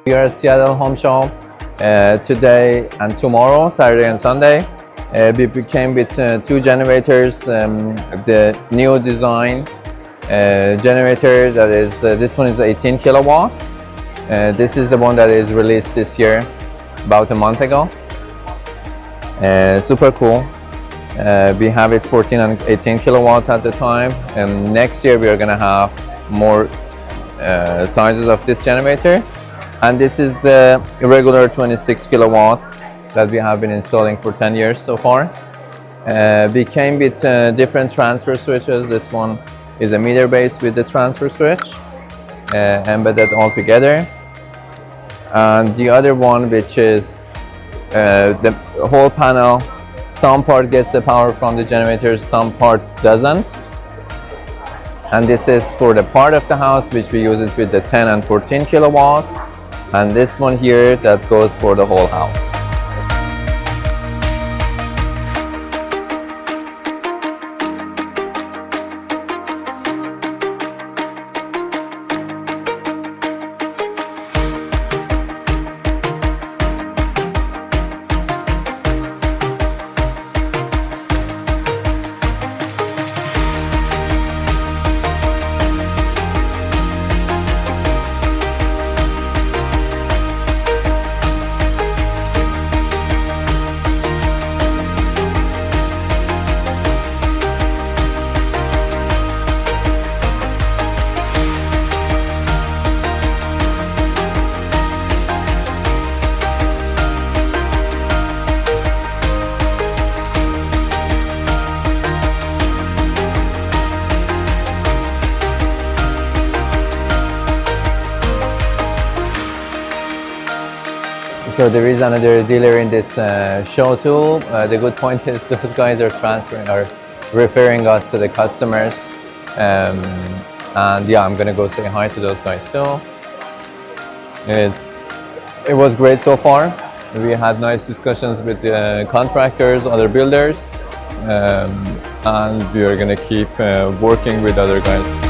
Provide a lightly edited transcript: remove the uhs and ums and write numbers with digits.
We are at Seattle Homeshow today and tomorrow, Saturday and Sunday. We came with two generators, the new design generator that is, this one is 18 kilowatts. This is the one that is released this year, about a month ago. Super cool. We have it 14 and 18 kilowatt at the time, and next year we are going to have more sizes of this generator. And this is the regular 26 kilowatt that we have been installing for 10 years so far. We came with different transfer switches. This one is a meter base with the transfer switch embedded all together. And the other one, which is the whole panel, some part gets the power from the generators, some part doesn't. And this is for the part of the house which we use it with the 10 and 14 kilowatts. And this one here that goes for the whole house. So there is another dealer in this show too. The good point is those guys are referring us to the customers. And yeah, I'm gonna go say hi to those guys too. It was great so far. We had nice discussions with the contractors, other builders, and we are gonna keep working with other guys.